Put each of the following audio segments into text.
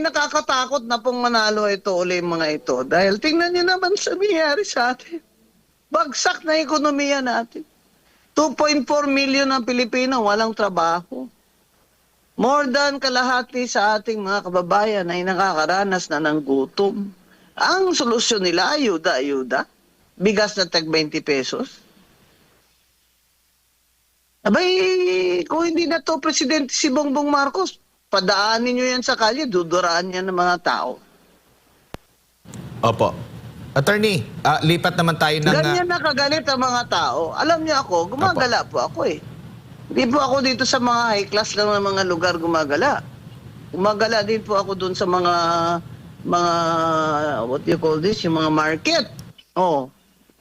nakakatakot na pong manalo ito uli mga ito. Dahil tingnan niyo naman sa nangyayari sa atin. Bagsak na ekonomiya natin. 2.4 million ng Pilipino walang trabaho. More than kalahati sa ating mga kababayan ay nakakaranas na ng gutom. Ang solusyon nila, ayuda. Bigas na tag 20 pesos. Abay, kung hindi na to Presidente si Bongbong Marcos, padaanin nyo yan sa kalye, duduraan yan ng mga tao. Opo. Attorney, lipat naman tayo ng... Ganyan na kagalit ang mga tao. Alam niyo ako, gumagala po ako eh. Hindi po ako dito sa mga high class lang ng mga lugar gumagala. Gumagala din po ako dun sa mga what do you call this, yung mga market. Oh,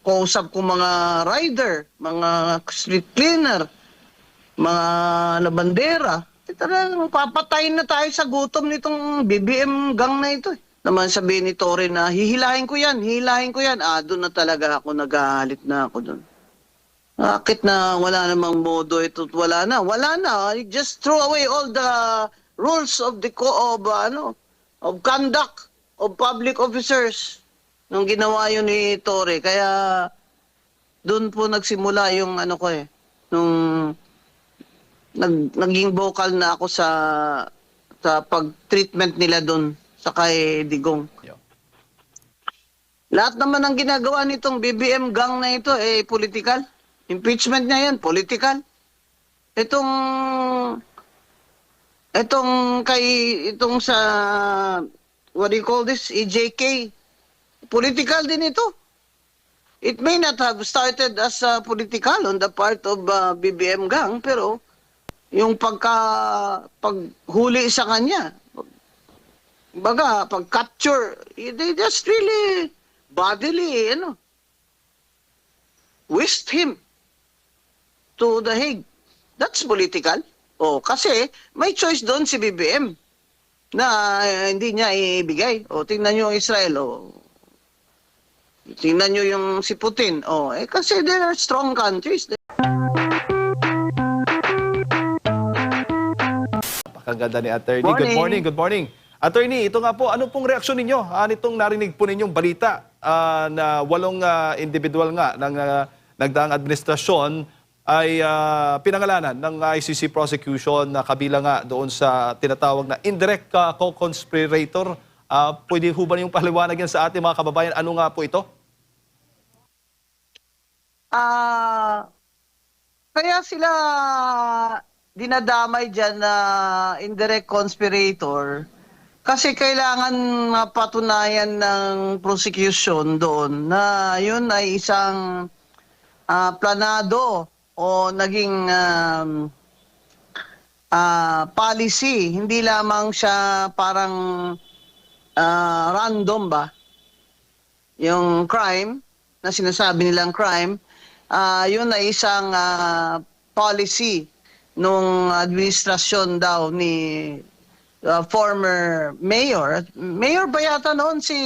kausap ko mga rider, mga street cleaner, mga labandera. Talagang papatayin na tayo sa gutom nitong BBM gang na ito. Naman sabihin ni Torre na hihilahin ko yan. Doon na talaga ako, nagalit na ako doon. Bakit na wala namang modo ito? Wala na. Just throw away all the rules of of conduct of public officers nung ginawa yun ni Torre. Kaya doon po nagsimula yung nung naging vocal na ako sa pag-treatment nila doon sa kay Digong. Lahat naman ng ginagawa nitong BBM gang na ito political. Impeachment niya yan, political. Itong sa what do you call this, EJK, political din ito. It may not have started as political on the part of BBM gang, pero yung paghuli sa kanya, pag-capture, they just really bodily, whisked him to the Hague. That's political. Kasi may choice doon si BBM na hindi niya ibigay. Tingnan niyo ang Israel. Tingnan niyo yung si Putin. Kasi they are strong countries. Napakaganda ni Attorney. Good morning. Attorney, ito nga po, ano pong reaksyon ninyo? Nitong narinig po ninyong balita na 8 individual nga ng nagdaang administrasyon ay pinangalanan ng ICC prosecution na kabilang nga doon sa tinatawag na indirect co-conspirator. Pwede ho ba niyong paliwanag yan sa ating mga kababayan? Ano nga po ito? Kaya sila dinadamay dyan na indirect conspirator kasi kailangan mapatunayan ng prosecution doon na yun ay isang planado o naging policy. Hindi lamang siya parang random ba? Yung crime, na sinasabi nilang crime, yun ay isang policy nung administrasyon daw ni former mayor. Mayor ba yata noon si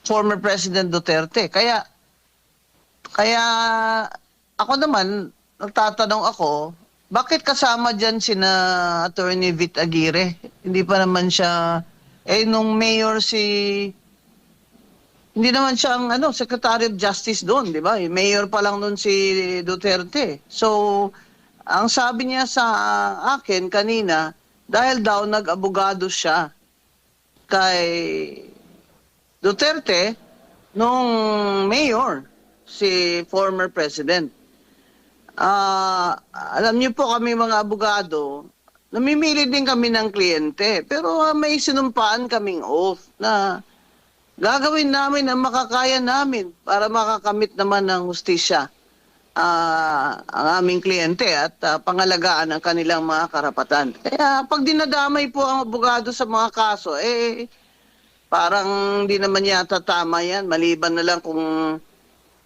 former President Duterte. Kaya ako naman, nagtatanong ako, bakit kasama dyan sina Attorney Vit Aguirre? Hindi pa naman siya, nung mayor hindi naman siya ang Secretary of Justice doon, di ba? Mayor pa lang doon si Duterte. So, ang sabi niya sa akin kanina, dahil daw nag-abogado siya kay Duterte nung mayor, si former president. Alam niyo po kami mga abogado, namimili din kami ng kliyente, pero may sinumpaan kaming oath na gagawin namin ang makakaya namin para makakamit naman ng hustisya ang aming kliyente at pangalagaan ang kanilang mga karapatan. Kaya pag dinadamay po ang abogado sa mga kaso, parang hindi naman yata tama yan. Maliban na lang kung,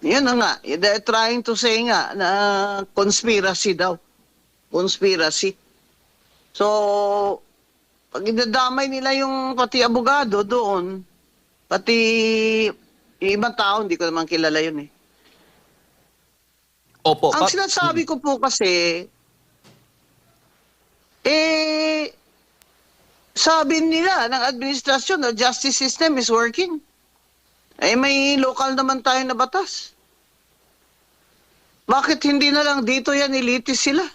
yun na nga, they're trying to say nga na conspiracy daw. Conspiracy. So, pag dinadamay nila yung pati abogado doon, pati yung ibang tao, hindi ko naman kilala yun eh. Opo. Ang sinasabi ko po kasi, sabi nila ng administrasyon na justice system is working. Eh may local naman tayo na batas. Bakit hindi na lang dito yan elitist sila?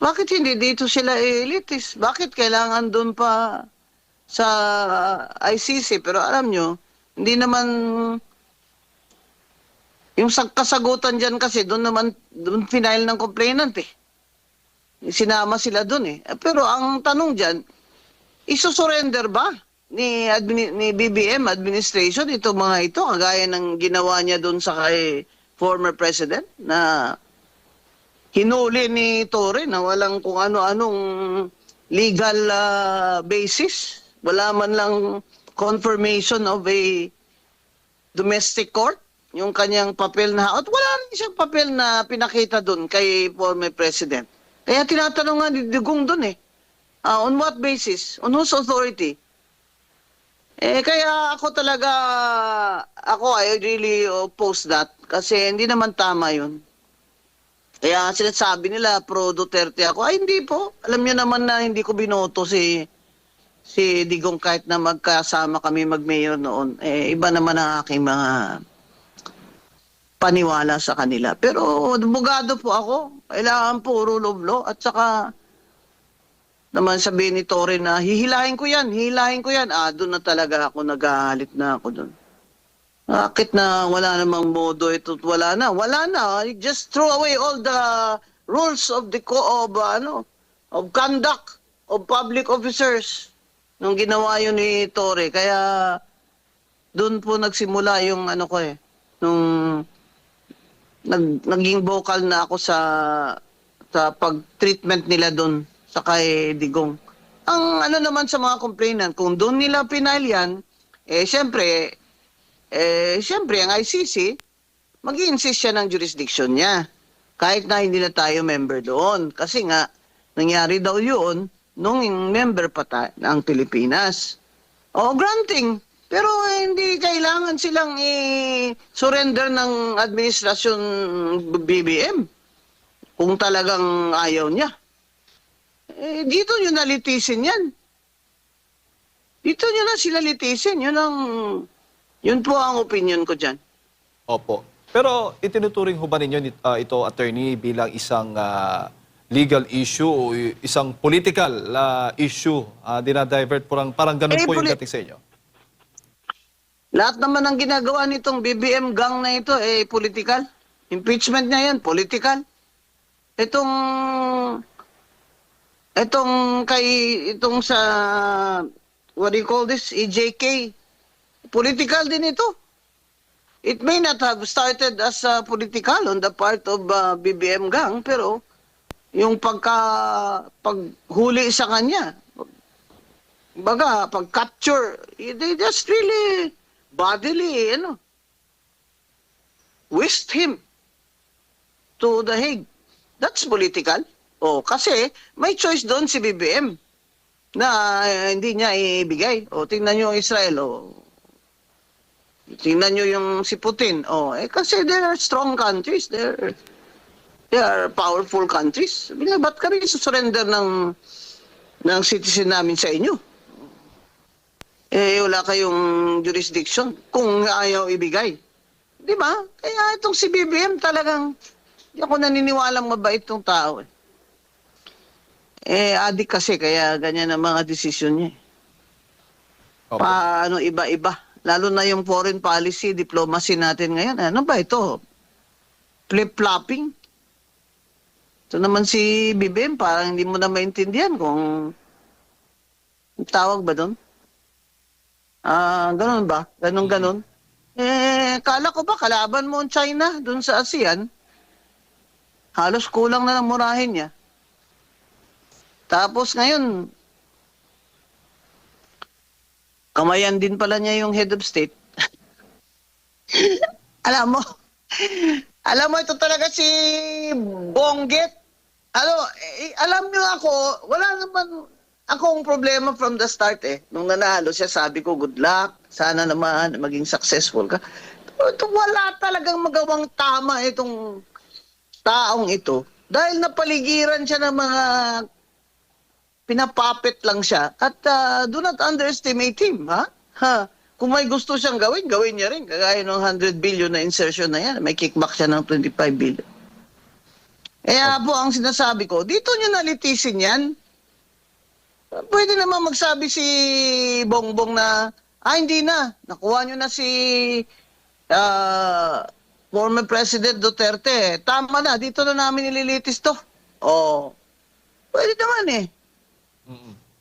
Bakit hindi dito sila elitist? Bakit kailangan doon pa sa ICC? Pero alam nyo, hindi naman yung kasagutan dyan kasi doon final ng complainant eh. Sinama sila doon eh. Pero ang tanong dyan, isusurrender ba ni BBM administration itong mga ito kagaya ng ginawa niya doon sa kay former president na hinuli ni Torre na walang kung ano-anong legal basis. Wala man lang confirmation of a domestic court, yung kanyang papel na, at wala rin siyang papel na pinakita doon kay former president. Kaya tinatanong nga ni Digong doon eh, on what basis? On whose authority? Kaya ako talaga, I really oppose that kasi hindi naman tama yun. Kaya sinasabi nila, pro Duterte ako. Ay, hindi po. Alam niyo naman na hindi ko binoto si Digong kahit na magkasama kami mag-mayor noon. Iba naman ang aking mga paniwala sa kanila. Pero abogado po ako. Kailangan po rule of law. At saka naman sabihin ni Torre na hihilahin ko yan. Doon na talaga ako nagalit na ako doon. Bakit na wala namang modo ito? Wala na. You just throw away all the rules of of conduct of public officers nung ginawa yun ni Torre. Kaya doon po nagsimula yung nung naging vocal na ako sa pag-treatment nila doon sa kay Digong. Ang naman sa mga complainant, kung doon nila pinail yan, siyempre ang ICC, mag-i-insist siya ng jurisdiction niya. Kahit na hindi na tayo member doon. Kasi nga, nangyari daw yun nung member pa ng Pilipinas. Granting. Pero hindi kailangan silang i-surrender ng administrasyon BBM kung talagang ayaw niya. Dito nyo nalitisin yan. Dito nyo na sila litisin. Yun po ang opinion ko dyan. Opo. Pero itinuturing ho ba ninyo ito, attorney, bilang isang legal issue o isang political issue? Dinadivert parang ganun po yung dating sa inyo. Lahat naman ng ginagawa nitong BBM gang na ito, political. Impeachment niya yan, political. Itong sa, what do you call this, EJK, political din ito. It may not have started as political on the part of BBM gang, pero yung paghuli sa kanya, pag-capture, they just really bodily, whisked him to The Hague. That's political. Kasi may choice doon si BBM na hindi niya ibigay. Tingnan niyo ang Israel. Tingnan niyo yung si Putin. Kasi they are strong countries. They are powerful countries. Ba't kami surrender ng citizen namin sa inyo? Wala kayong jurisdiction kung ayaw ibigay. Di ba? Kaya itong si BBM talagang hindi ako naniniwalang mabait itong tao. Adik kasi kaya ganyan ang mga desisyon niya. Opo. Iba-iba. Lalo na yung foreign policy, diplomacy natin ngayon. Ano ba ito? Flip-flopping? Ito naman si BBM, parang hindi mo na maintindihan kung tawag ba doon? Ganun ba? Ganun. Kala ko ba kalaban mo ang China doon sa ASEAN? Halos kulang na ng murahin niya. Tapos ngayon, kamayan din pala niya yung head of state. Alam mo ito talaga si Bonggit. Alam niyo ako, wala naman akong problema from the start Nung nanalo siya, sabi ko, good luck. Sana naman maging successful ka. Pero wala talagang magawang tama itong taong ito. Dahil napaligiran siya ng mga pinapapit lang siya. At do not underestimate him, ha? Kung may gusto siyang gawin, gawin niya rin. Kagaya ng 100 billion na insertion na yan, may kickback siya ng 25 billion. Kaya po ang sinasabi ko, dito niyo nalitisin yan. Pwede naman magsabi si Bongbong na, hindi na, nakuha niyo na si former President Duterte. Tama na, dito na namin nililitis to. Pwede naman eh.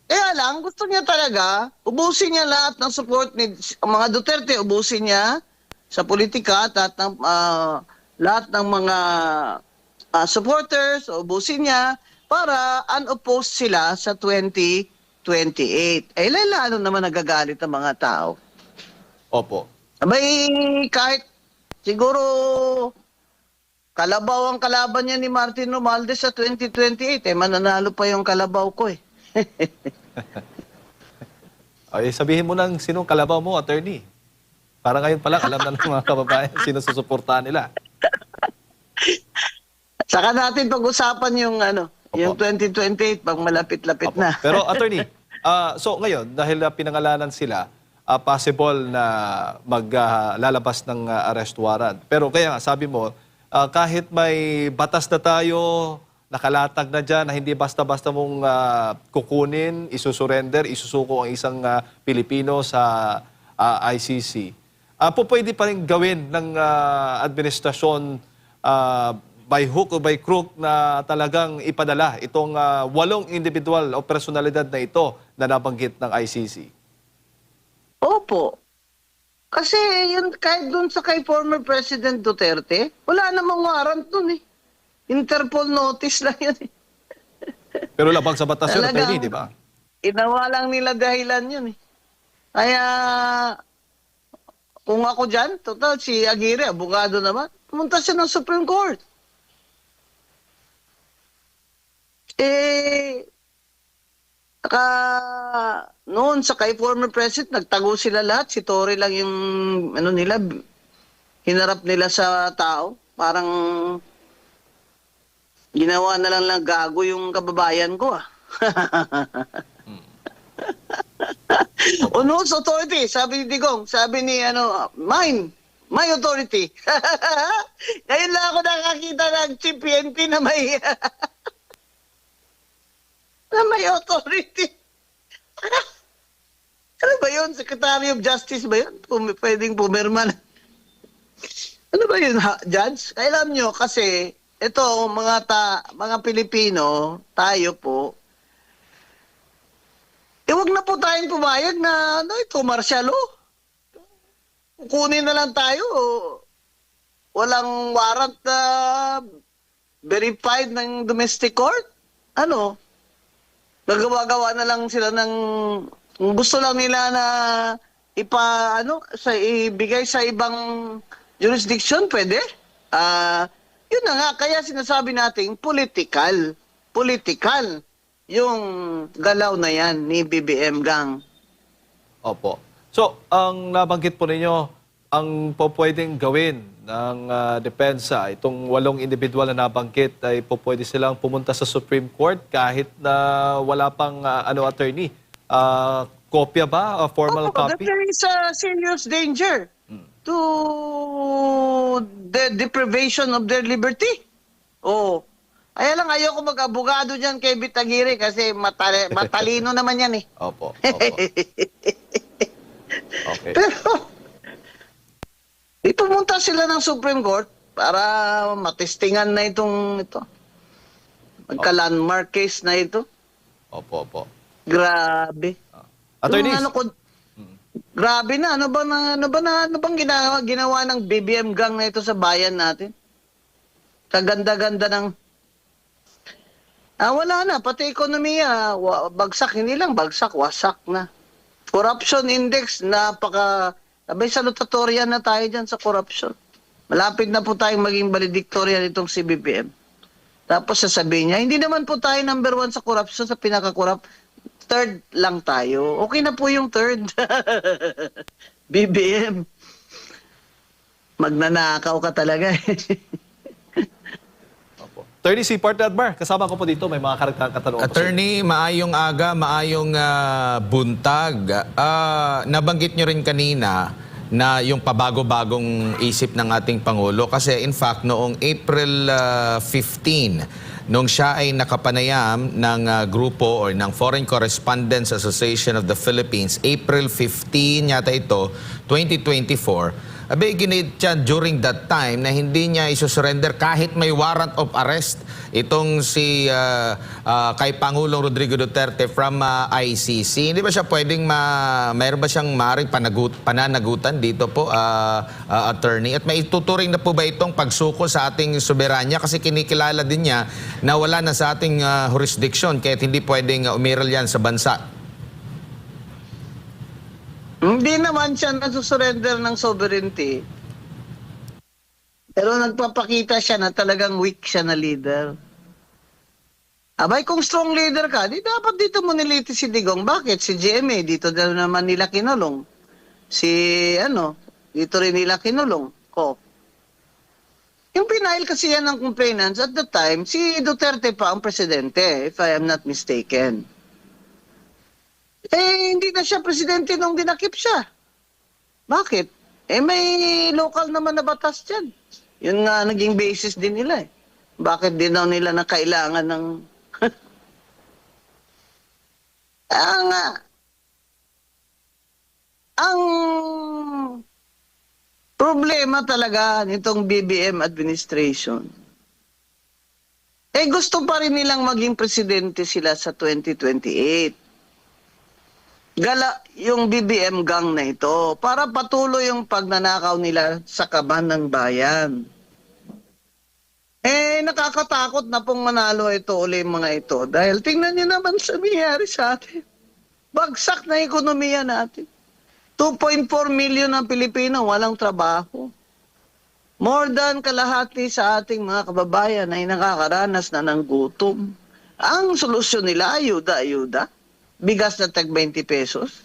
Kaya lang, gusto niya talaga, ubusin niya lahat ng support ni mga Duterte, ubusin niya sa politika at lahat ng mga supporters, ubusin niya para unopposed sila sa 2028. Lalo naman nagagalit ang mga tao. Opo. Abay, kahit siguro kalabaw ang kalaban niya ni Martin Romualdez sa 2028, mananalo pa yung kalabaw ko eh. Ay, sabihin mo ng sinong kalabaw mo, attorney. Para ngayon pa lang, alam na ng mga kababayan sino susuportahan nila. Saka natin pag-usapan yung yung 2028 pag malapit-lapit Opo. na. Pero attorney, so ngayon, dahil pinangalanan sila, possible na maglalabas ng arrest warrant. Pero kaya nga, sabi mo, kahit may batas na tayo, nakalatag na dyan, na hindi basta-basta mong kukunin, isusurrender, isusuko ang isang Pilipino sa ICC. Pwede pa rin gawin ng administrasyon by hook o by crook na talagang ipadala itong 8 individual o personalidad na ito na nabanggit ng ICC? Opo. Kasi yun, kahit doon sa kay former President Duterte, wala namang warrant doon eh. Interpol notice lang yun eh. Pero labang sa batas yun, Talagang attorney, di ba? Inawa lang nila dahilan yun eh. Kaya, kung ako dyan, total, si Aguirre, abogado naman, pumunta siya ng Supreme Court. Noon sa kay former president, nagtago sila lahat. Si Tory lang yung, nila, hinarap nila sa tao. Parang, ginawa na lang gago yung kababayan ko ah. Unos authority, sabi ni Digong, sabi ni my authority. Ngayon lang ako nakakita ng chief PNP na may na may authority. Ano ba yun? Secretary of Justice ba yun? Pwedeng pumirma na. Ano ba yun, Judge? Alam nyo, kasi ito, mga Pilipino, tayo po, huwag na po tayong pumayag na ito, martial law. Kukunin na lang tayo. Walang warrant na verified ng domestic court. Nagawa-gawa na lang sila ng gusto lang nila na ibigay sa ibang jurisdiction, pwede. Yun na nga, kaya sinasabi natin political yung galaw na yan ni BBM Gang. Opo. So, ang nabanggit po ninyo, ang pwedeng gawin ng depensa, itong 8 individual na nabanggit ay pwede silang pumunta sa Supreme Court kahit na wala pang attorney. Kopya ba? A formal copy? There is a serious danger to the deprivation of their liberty. Kaya lang ayoko mag-abogado dyan kay Aguirre kasi matalino naman yan eh. Opo. Okay. Pero, pumunta sila ng Supreme Court para matestingan na ito. Magka-landmark case na ito. Opo. Grabe. Attorneys, Grabe na. Ano bang ginawa ng BBM Gang na ito sa bayan natin? Kaganda-ganda ng... wala na. Pati ekonomiya, bagsak. Hindi lang bagsak, wasak na. Corruption index, abay salutatorian na tayo dyan sa corruption. Malapit na po tayong maging valedictorian itong si BBM. Tapos sasabihin niya, hindi naman po tayo number 1 sa corruption, sa pinaka-corrupt. Third lang tayo. Okay na po yung third. BBM. Magnanakaw ka talaga eh. Attorney si Partner Admar, kasama ko po dito, may mga karagdagang katanungan po. Attorney, maayong aga, maayong buntag. Nabanggit nyo rin kanina na yung pabago-bagong isip ng ating Pangulo kasi in fact noong April 15, nung siya ay nakapanayam ng grupo or ng Foreign Correspondents Association of the Philippines, April 15 yata ito, 2024, ginit siya during that time na hindi niya isusurrender kahit may warrant of arrest itong si kay Pangulong Rodrigo Duterte from ICC. Hindi ba siya pwedeng mayroon ba siyang maaaring pananagutan dito po, attorney? At may ituturing na po ba itong pagsuko sa ating soberanya? Kasi kinikilala din niya na wala na sa ating jurisdiction kahit hindi pwedeng umiral yan sa bansa. Hindi naman siya nasusurrender ng sovereignty. Pero nagpapakita siya na talagang weak siya na leader. Abay, kung strong leader ka, di dapat dito mo niliti si Digong. Bakit? Si GMA, dito na naman nila kinulong. Dito rin nila kinulong. Yung pinail kasi yan ng complainants at the time, si Duterte pa ang presidente, if I am not mistaken. Hindi na siya presidente nung dinakip siya. Bakit? May local naman na batas dyan. Yun nga naging basis din nila eh. Bakit din daw nila na kailangan ng... ang problema talaga nitong BBM administration, gusto pa rin nilang maging presidente sila sa 2028. Gala yung BBM gang na ito para patuloy yung pagnanakaw nila sa kaban ng bayan. Nakakatakot na pong manalo ito uli mga ito dahil tingnan niyo naman sa nangyayari sa atin. Bagsak na ekonomiya natin. 2.4 million ng Pilipino walang trabaho. More than kalahati sa ating mga kababayan ay nakakaranas na ng gutom. Ang solusyon nila, ayuda. Bigas na tag 20 pesos.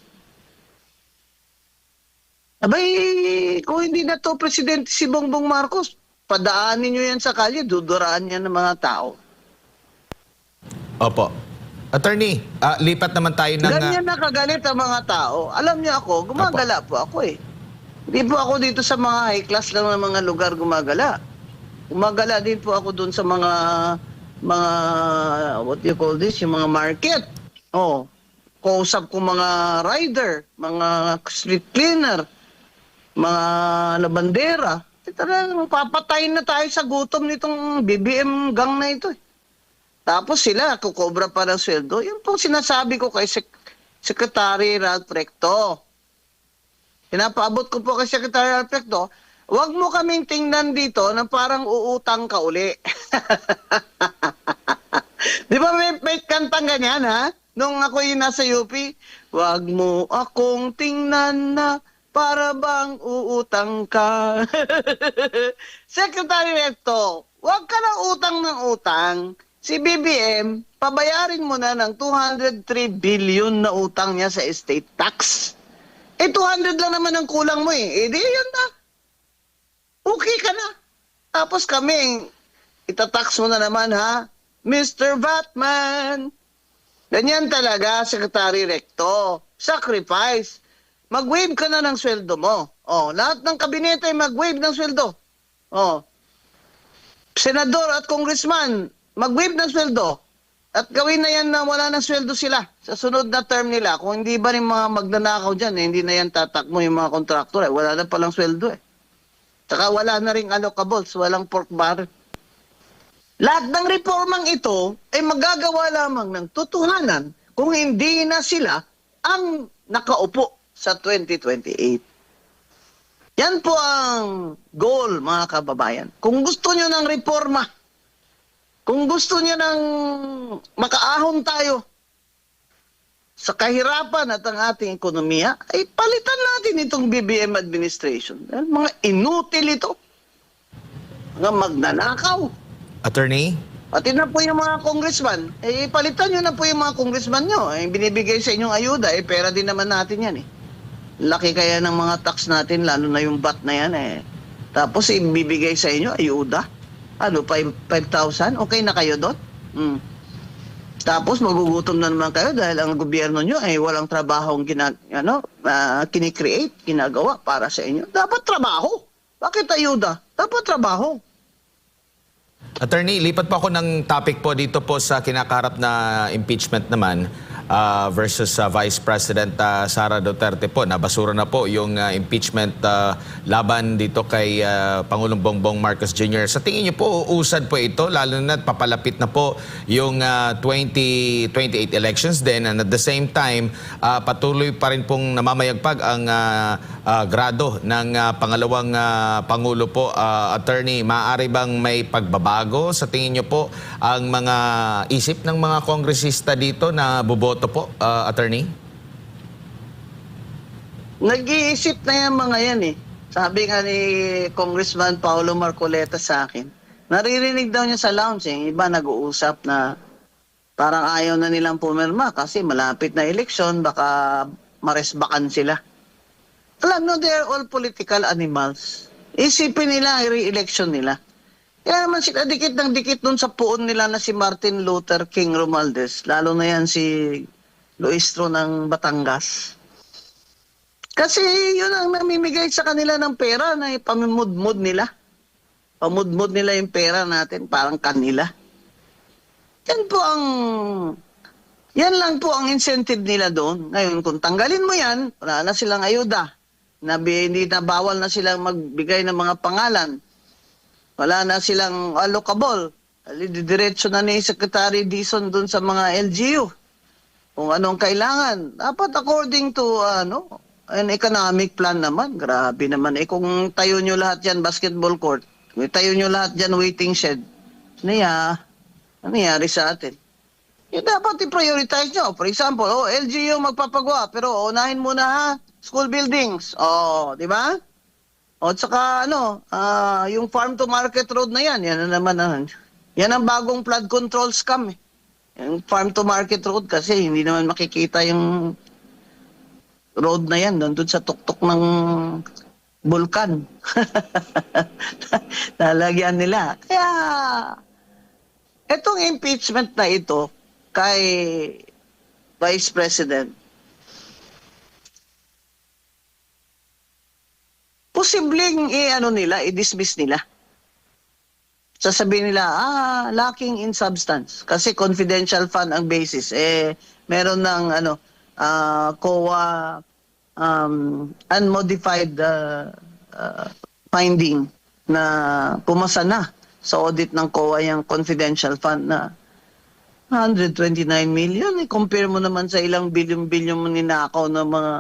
Abay, kung hindi na to presidente si Bongbong Marcos, padaanin nyo yan sa kalye, duduraan yan ng mga tao. Opo. Attorney, lipat naman tayo ng... Ganyan nakagalit ang mga tao. Alam niyo ako, gumagala po ako eh. Hindi po ako dito sa mga high class lang ng mga lugar gumagala. Gumagala din po ako dun sa mga what do you call this? Yung mga market. Kausap ko mga rider, mga street cleaner, mga labandera. Talagang papatayin na tayo sa gutom nitong BBM gang na ito eh. Tapos sila, kukobra pa ng sweldo. Yun po sinasabi ko kay Secretary Ralph Recto. Pinapaabot ko po kay Secretary Ralph Recto, huwag mo kaming tingnan dito na parang uutang ka uli. Di ba may kantang ganyan ha? Nung ako yung nasa UP, wag mo akong tingnan na para bang uutang ka. Secretary Recto, wag ka na utang ng utang. Si BBM, pabayarin mo na ng 203 billion na utang niya sa estate tax. 200 lang naman ang kulang mo eh. Di yun na. Okay ka na. Tapos kami, itatax mo na naman ha, Mr. Batman. Ganyan talaga, Secretary Recto. Sacrifice. Mag-waive ka na ng sweldo mo. Lahat ng kabinete ay mag-waive ng sweldo. Senador at congressman, mag-waive ng sweldo. At gawin na yan na wala ng sweldo sila sa sunod na term nila. Kung hindi ba rin mga magnanakaw dyan, hindi na yan tatakmo yung mga kontraktor. Wala na palang sweldo eh. Saka wala na rin allocables, walang pork barrel. Lahat ng reformang ito ay magagawa lamang ng totohanan kung hindi na sila ang nakaupo sa 2028. Yan po ang goal, mga kababayan. Kung gusto nyo ng reforma, kung gusto nyo ng makaahon tayo sa kahirapan at ang ating ekonomiya, ay palitan natin itong BBM administration. Mga inutil ito. Mga magnanakaw. Attorney? Pati na po yung mga congressman. Palitan nyo na po yung mga congressman nyo. Binibigay sa inyong ayuda, pera din naman natin yan eh. Laki kaya ng mga tax natin, lalo na yung VAT na yan eh. Tapos ibibigay sa inyo, ayuda. Ano, 5,000? Okay na kayo doon? Mm. Tapos magugutom na naman kayo dahil ang gobyerno nyo ay walang trabahong kinikreate, ginagawa para sa inyo. Dapat trabaho. Bakit ayuda? Dapat trabaho. Attorney, lipat po ako ng topic po dito po sa kinakaharap na impeachment naman versus Vice President Sara Duterte po. Nabasura na po yung impeachment laban dito kay Pangulong Bongbong Marcos Jr. Sa tingin niyo po, uusad po ito, lalo na papalapit na po yung 2028 elections din, and at the same time, patuloy pa rin pong namamayagpag ang grado ng pangalawang Pangulo po. Attorney, maaari bang may pagbabago sa tingin niyo po ang mga isip ng mga kongresista dito na boboto po, Attorney? Nag-iisip na yung mga yan eh. Sabi nga ni Congressman Paulo Marcoleta sa akin, naririnig daw niya sa lounge eh, iba nag-uusap na parang ayaw na nilang pumirma kasi malapit na eleksyon, baka maresbakan sila. Alam mo, they're all political animals. Isipin nila, re-election nila. Kaya naman sila dikit ng dikit dun sa puon nila na si Martin Luther King Romualdez, lalo na yan si Luistro ng Batangas. Kasi yun ang namimigay sa kanila ng pera na ipamimudmud nila. Pamudmud nila yung pera natin, parang kanila. Yan lang po ang incentive nila doon. Ngayon, kung tanggalin mo yan, wala na silang ayuda. Hindi na bawal na silang magbigay ng mga pangalan. Wala na silang allocable. Diretso na ni Secretary Dizon doon sa mga LGU. Kung anong kailangan. Dapat according to an economic plan naman. Grabe naman. Kung tayo nyo lahat yan, basketball court. Kung tayo nyo lahat yan, waiting shed. Ano nangyari sa atin? Yung dapat i-prioritize nyo. For example, LGU magpapagawa. Pero unahin muna ha, school buildings. Di ba? O tsaka yung farm to market road na yan, yan naman yan ang bagong flood control scam eh. Yung farm to market road kasi hindi naman makikita yung road na yan doon sa tuktok ng bulkan. Lalagyan nila. Kaya etong impeachment na ito kay Vice President, posibleng i-dismiss nila. Sasabihin nila, lacking in substance. Kasi confidential fund ang basis. Meron ng COA unmodified finding na pumasa na sa audit ng COA yung confidential fund na 129 million. Compare mo naman sa ilang bilyon-bilyon mo ninakaw ng mga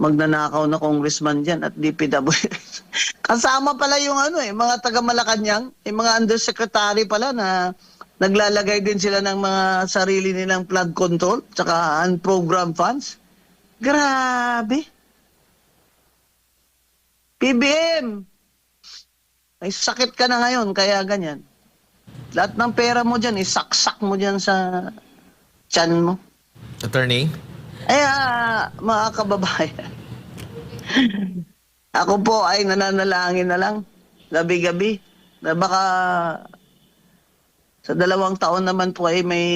magnanakaw na congressman dyan at DPWH. Kasama pala yung mga taga-Malacanang, yung mga undersecretary pala na naglalagay din sila ng mga sarili nilang flood control tsaka unprogrammed funds. Grabe. PBM, may sakit ka na ngayon, kaya ganyan. Lahat ng pera mo dyan, isaksak mo dyan sa tiyan mo. Attorney? Mga kababayan, ako po ay nananalangin na lang, gabi-gabi, na baka sa 2 taon naman po ay may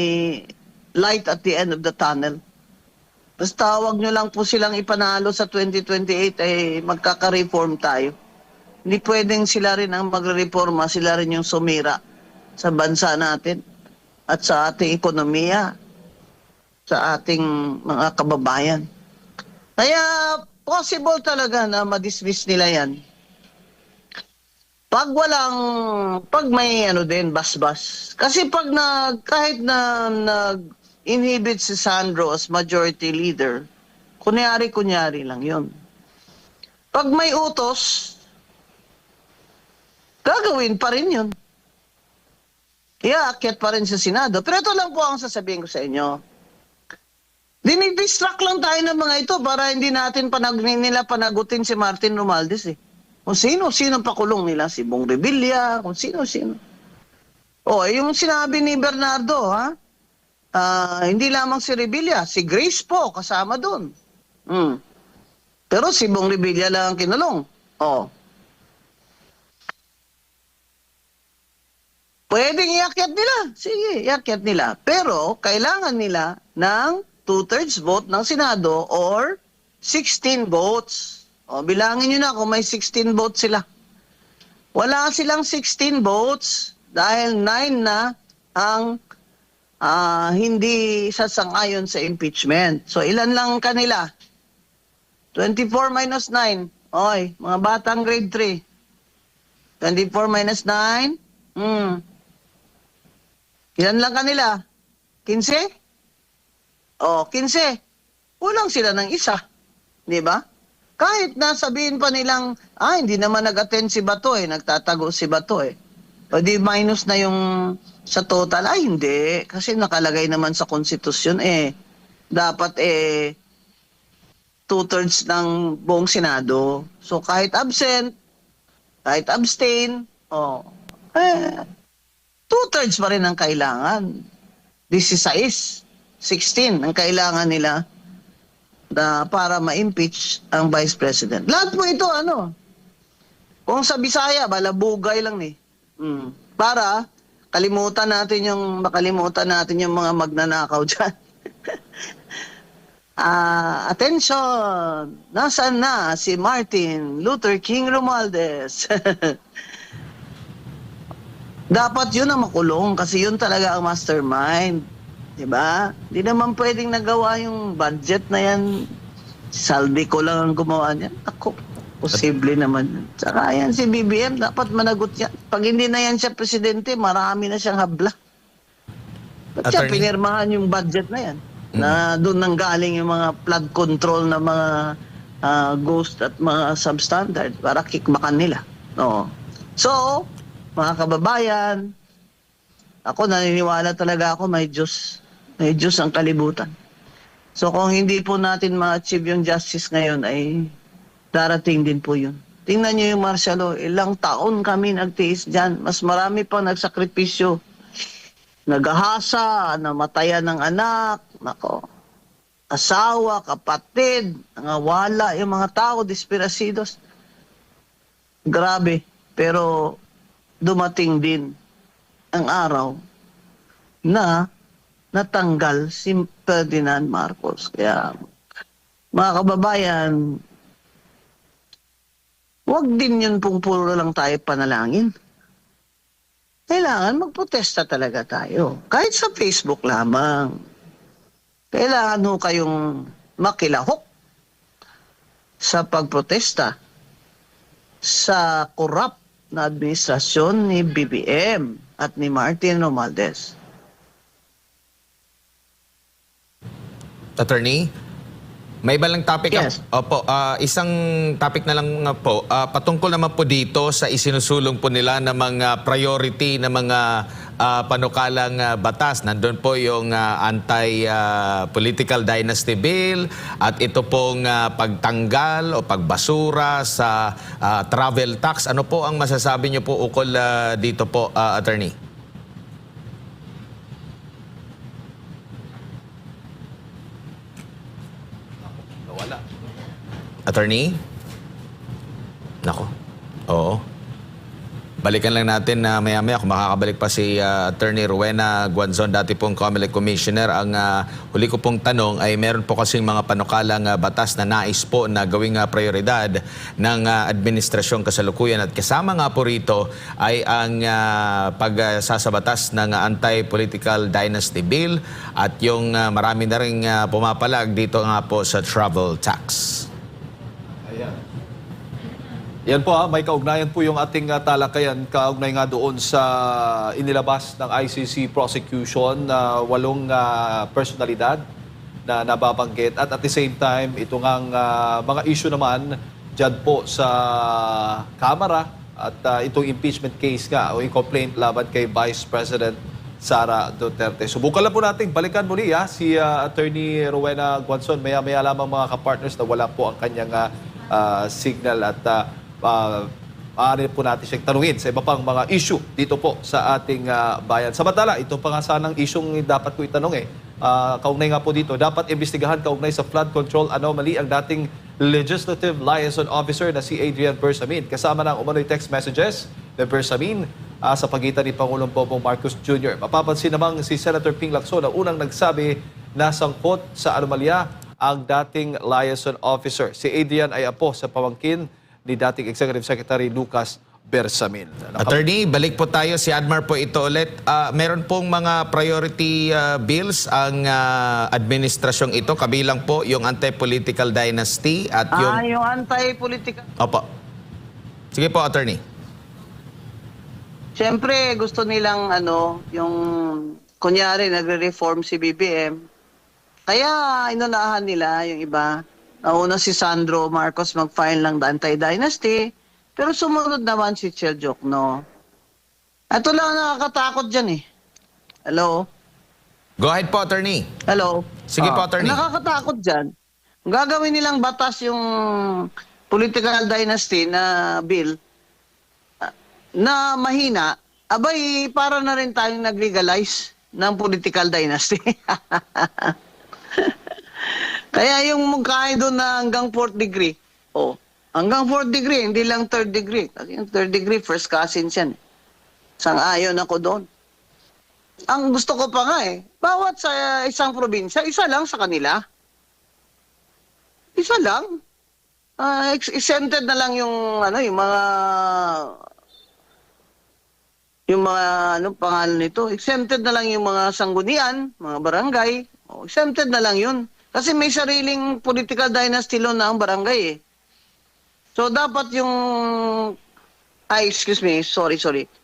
light at the end of the tunnel. Basta wag nyo lang po silang ipanalo sa 2028 ay magkaka-reform tayo. Hindi pwedeng sila rin ang magre-reforma, sila rin yung sumira sa bansa natin at sa ating ekonomiya, sa ating mga kababayan. Kaya possible talaga na ma-dismiss nila yan. Pag may basbas. Kasi kahit na nag-inhibit si Sandro as majority leader, kunyari lang yun. Pag may utos, gagawin pa rin yun. Iaakyat pa rin sa Senado. Pero ito lang po ang sasabihin ko sa inyo. Dinidistract lang tayo ng mga ito para hindi natin nila panagutin si Martin Romualdez eh. Kung sino pakulong nila, si Bong Revilla, kung sino. Yung sinabi ni Bernardo, hindi lamang si Revilla, si Grace po kasama doon. Pero si Bong Revilla lang ang kinulong. Pwedeng iakyat nila. Sige, iakyat nila. Pero kailangan nila ng 2/3 vote ng Senado or 16 votes. O, bilangin nyo na kung may 16 votes sila. Wala silang 16 votes dahil 9 na ang hindi sasang-ayon sa impeachment. So, ilan lang kanila? 24 minus 9. Oy, mga batang grade 3. 24 minus 9. Ilan lang kanila? 15? O, 15. Kulang sila ng isa. Di ba? Kahit na sabihin pa nilang, hindi naman nag-attend si Bato nagtatago si Bato O di minus na yung sa total. Hindi. Kasi nakalagay naman sa konstitusyon dapat 2/3 ng buong Senado. So kahit absent, kahit abstain, 2/3 pa rin ang kailangan. 16, 16 ang kailangan nila na para ma-impeach ang Vice President. Lahat po ito, kung sa Bisaya, balabugay lang Para makalimutan natin yung mga magnanakaw dyan. Attention! Nasaan na si Martin Luther King Romualdez? Dapat yun ang makulong kasi yun talaga ang mastermind. Diba? Di naman pwedeng nagawa yung budget na yan. Saldi ko lang ang gumawa niyan. Ako, posible naman yun. Tsaka yan si BBM, dapat managot yan. Pag hindi na yan siya presidente, marami na siyang habla. Ba't siya pinirmahan yung budget na yan? Na doon nanggaling yung mga flood control na mga ghost at mga substandard para kikmakan nila. No. So, mga kababayan, ako naniniwala talaga ako may Diyos. May Diyos ang kalibutan. So kung hindi po natin ma-achieve yung justice ngayon ay darating din po yun. Tingnan nyo yung martial law. Ilang taon kami nagtiis dyan. Mas marami pa nagsakripisyo. Nagahasa, namatayan ng anak, asawa, kapatid, nangawala yung mga tao, desperasidos. Grabe. Pero dumating din ang araw na natanggal si Ferdinand Marcos. Kaya, mga kababayan, huwag din yun pong puro lang tayo panalangin. Kailangan magprotesta talaga tayo. Kahit sa Facebook lamang. Kailangan ho kayong makilahok sa pagprotesta sa corrupt na administrasyon ni BBM at ni Martin Romualdez. Attorney, may iba lang topic. Yes. Opo, isang topic na lang po. Patungkol naman po dito sa isinusulong po nila na mga priority na mga panukalang batas. Nandun po yung anti-political dynasty bill at ito pong pagtanggal o pagbasura sa travel tax. Ano po ang masasabi niyo po ukol dito po, Attorney? Attorney? Nako. Oo. Balikan lang natin na maya-maya kung makakabalik pa si Attorney Rowena Guanzon, dati pong COMELEC Commissioner. Ang huli ko pong tanong ay meron po kasing mga panukalang batas na nais po na gawing prioridad ng administrasyong kasalukuyan. At kasama nga po rito ay ang pagsasabatas ng anti-political dynasty bill at yung marami na rin pumapalag dito nga po sa travel tax. Yan po may kaugnayan po yung ating talakayan, kaugnay nga doon sa inilabas ng ICC prosecution na 8 personalidad na nababanggit at the same time ito ngang mga issue naman dyan po sa Kamara at itong impeachment case nga o yung complaint laban kay Vice President Sara Duterte. Subukan lang po natin balikan muli si Attorney Rowena Guanzon. Maya-maya lamang mga kapartners na wala po ang kanyang signal at maaari po natin siyang tanungin sa iba pang mga issue dito po sa ating bayan. Samantala, ito pa nga sanang isyong dapat ko itanong kaugnay nga po dito, dapat imbestigahan kaugnay sa flood control anomaly ang dating Legislative Liaison Officer na si Adrian Bersamin. Kasama ng umano'y text messages na Bersamin sa pagitan ni Pangulong Bongbong Marcos Jr. Mapapansin namang si Senator Ping Lacson ang unang nagsabi na sangkot sa anomalya ang dating liaison officer. Si Adrian ay apo sa pamangkin ni dating Executive Secretary Lucas Bersamin. Attorney, balik po tayo. Si Admar po ito ulit. Meron pong mga priority bills ang administrasyong ito. Kabilang po yung anti-political dynasty at yung... Yung anti-political. Opo. Sige po, Attorney. Siyempre, gusto nilang yung kunyari nagre-reform si BBM. Kaya inunahan nila yung iba. Nauna si Sandro Marcos mag-file ng anti-dynasty. Pero sumunod naman si Chel Jokno. Ito lang nakakatakot dyan eh. Hello? Go ahead po, Attorney. Hello? Sige po, Attorney. Nakakatakot dyan. Kung gagawin nilang batas yung political dynasty na bill na mahina, abay, para na rin tayong nag-legalize ng political dynasty. Kaya yung magkain doon na hanggang 4th degree, hanggang 4th degree, hindi lang 3rd degree. Kasi yung 3rd degree, first cousins yan. Sang-ayon ako doon. Ang gusto ko pa nga bawat sa isang probinsya, isa lang sa kanila. Isa lang. Exempted na lang yung pangalan nito, exempted na lang yung mga sanggunian, mga barangay. Exempted na lang yun. Kasi may sariling political dynasty law na ang barangay So, dapat yung... excuse me. Sorry.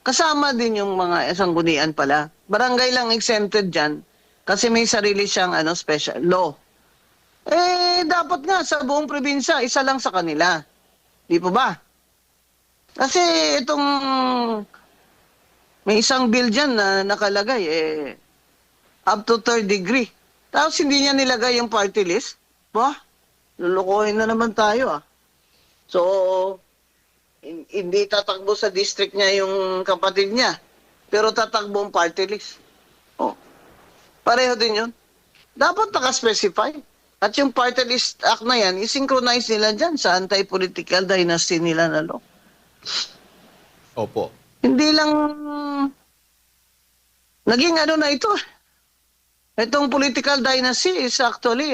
Kasama din yung mga sanggunian pala. Barangay lang exempted dyan kasi may sarili siyang special law. Dapat nga sa buong probinsya, isa lang sa kanila. Di po ba? Kasi itong... May isang bill dyan na nakalagay, up to 3rd degree. Tapos hindi niya nilagay yung party list. Bah, lulukohin na naman tayo So, hindi tatakbo sa district niya yung kapatid niya. Pero tatakbo ang party list. Pareho din yun. Dapat nakaspecify. At yung party list act na yan, isynchronize nila dyan sa anti-political dynasty nila na law. Opo. Hindi lang naging na ito. Itong political dynasty is actually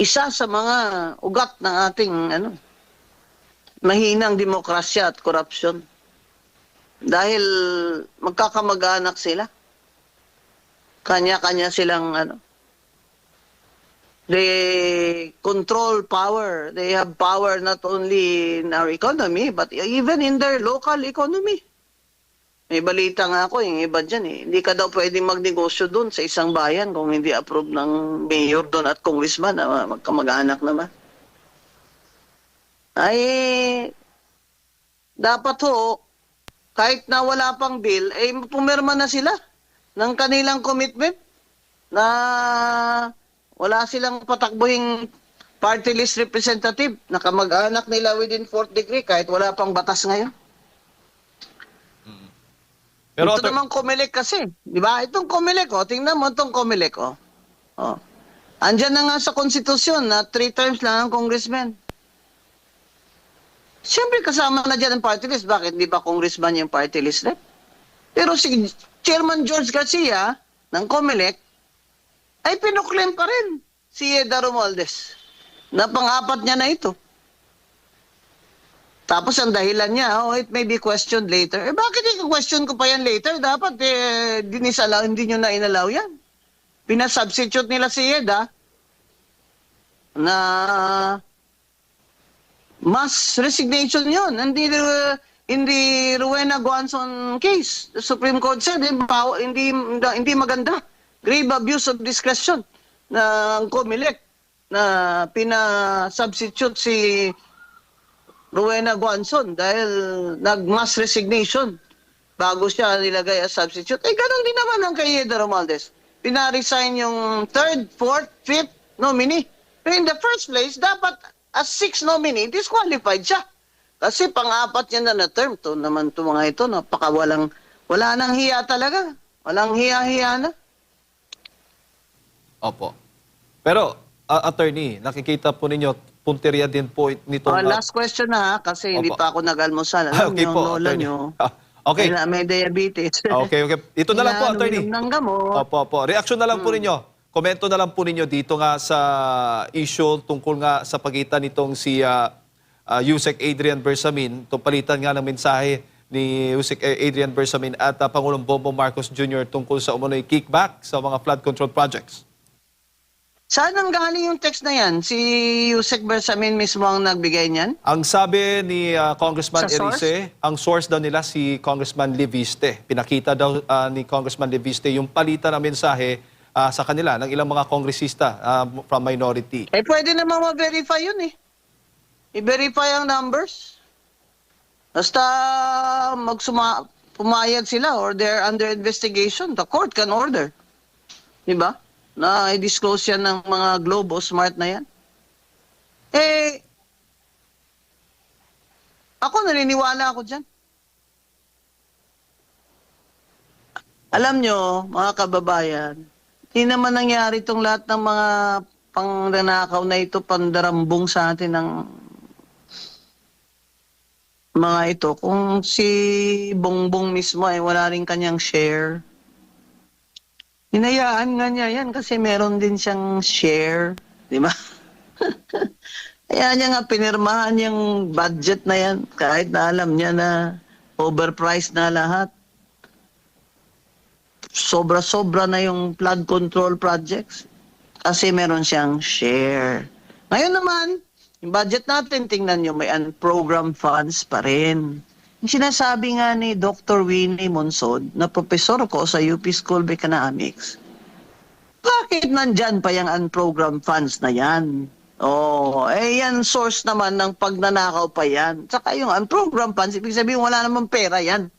isa sa mga ugat ng ating mahinang demokrasya at korupsyon. Dahil magkakamag-anak sila. Kanya-kanya silang they control power. They have power not only in our economy, but even in their local economy. May balita nga ako, yung iba dyan Hindi ka daw pwedeng magnegosyo doon sa isang bayan kung hindi approve ng mayor doon at congressman na magkamag-anak naman. Dapat kahit na wala pang bill, pumirma na sila ng kanilang commitment na wala silang patakbuhing party list representative na kamag-anak nila within 4th degree kahit wala pang batas ngayon. Pero ito naman Comelec kasi. Di ba? Itong Comelec, tingnan mo itong Comelec, Andyan na nga sa konstitusyon na 3 times lang ang congressman. Siyempre kasama na dyan ang party list. Bakit di ba congressman yung party list rep? Pero si Chairman George Garcia ng Comelec ay pinuklaim pa rin si Eda Romualdez na pang-apat niya na ito. Tapos ang dahilan niya, it may be questioned later. Bakit i-question ko pa yan later? Dapat hindi nyo na inalaw yan. Pinasubstitute nila si Eda na mass resignation yun. Hindi Rowena Guanzon case. The Supreme Court said, hindi maganda. Grave abuse of discretion ng Comelec na pinasubstitute si Rowena Guanzon dahil nag-mass resignation bago siya nilagay as substitute. Ganun din naman ang kay Eda Romualdez. Pina-resign yung 3rd, 4th, 5th nominee. Pero in the first place, dapat as 6th nominee, disqualified siya. Kasi pang-apat niya na term. To naman mga ito, wala nang hiya talaga. Walang hiya-hiya na. Opo. Pero, attorney, nakikita po ninyo punteriya din po nitong... Last question na, kasi hindi Opo. pa ako nag-almusal. Alam Okay niyo, po, ang lola attorney. niyo, Okay. may diabetes. Okay. Ito na lang po, Kailangan attorney. uminom ng gamot. Opo. Reaksyon na lang po ninyo. Komento na lang po ninyo dito nga sa issue tungkol nga sa pagitan nitong si Yusek Adrian Bersamin. Itong palitan nga ng mensahe ni Yusek Adrian Bersamin at Pangulong Bongbong Marcos Jr. tungkol sa umunoy kickback sa mga flood control projects. Saan ang galing yung text na yan? Si Yusek Bersamin mismo ang nagbigay niyan? Ang sabi ni Congressman Sa source? Erice, ang source daw nila si Congressman Leviste. Pinakita daw ni Congressman Leviste yung palitan ng mensahe sa kanila ng ilang mga kongresista from minority. Pwede naman ma-verify yun eh. I-verify ang numbers. Basta pumayag sila or they're under investigation, the court can order. Diba? Na i-disclose yan ng mga Globo, smart na yan. Ako naniniwala ako dyan. Alam nyo, mga kababayan, hindi naman nangyari itong lahat ng mga pangnanakaw na ito, pandarambong sa atin ng mga ito. Kung si Bongbong mismo ay wala rin kanyang share, hinayaan nga niya yan kasi meron din siyang share, di ba? Kaya niya nga pinirmahan yung budget na yan kahit na alam niya na overpriced na lahat. Sobra-sobra na yung flood control projects kasi meron siyang share. Ngayon naman, yung budget natin, tingnan nyo, may unprogrammed funds pa rin. Yung sinasabi nga ni Dr. Winnie Monsod, na professor ko sa UP School of Economics, bakit nandyan pa yung unprogrammed funds na yan? Yan source naman ng pagnanakaw pa yan. Tsaka yung unprogrammed funds, ibig sabihin wala namang pera yan.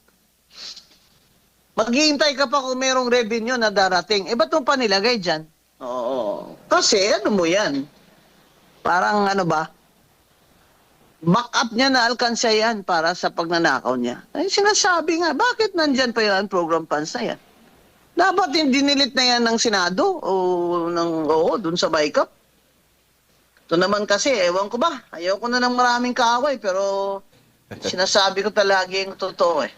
Maghihintay ka pa kung merong revenue na darating. Ba't mo pa nilagay dyan? Kasi ano mo yan? Parang ano ba? Backup niya na alkansya yan para sa pagnanakaw niya. Ay, sinasabi nga, bakit nandyan pa yung program funds na yan? Dapat yung dinilit na yan ng Senado o dun sa BICAP. Ito naman kasi, ewan ko ba, ayaw ko na ng maraming kaaway pero sinasabi ko palagi yung totoo eh.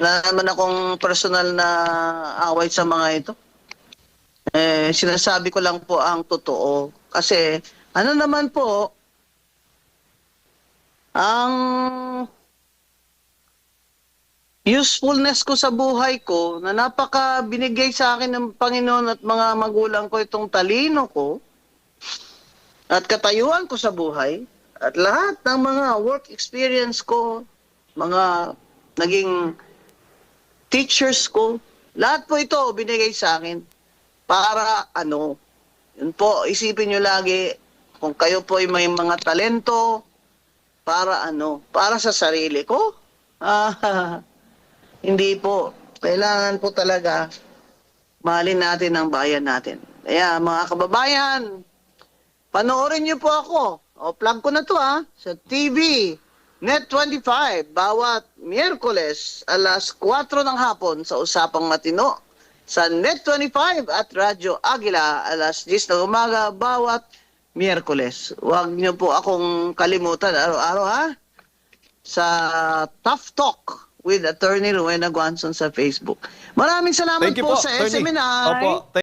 Wala naman akong personal na away sa mga ito. Sinasabi ko lang po ang totoo. Kasi, ano naman po, ang usefulness ko sa buhay ko, na napaka binigay sa akin ng Panginoon at mga magulang ko itong talino ko, at katayuan ko sa buhay, at lahat ng mga work experience ko, mga naging teachers ko, lahat po ito binigay sa akin para ano, yun po, isipin nyo lagi, kung kayo po ay may mga talento, para ano, para sa sarili ko, hindi po, kailangan po talaga mahalin natin ang bayan natin. Kaya mga kababayan, panoorin nyo po ako, plug ko na to sa TV, Net25, bawat Miyerkules, alas 4 ng hapon sa Usapang Matino. Sa Net25 at Radyo Agila, alas 10 ng umaga, bawat Miyerkules. Huwag niyo po akong kalimutan araw-araw sa Tough Talk with Attorney Rowena Guanzon sa Facebook. Maraming salamat Thank you po po, sa attorney. SMNI. Opo,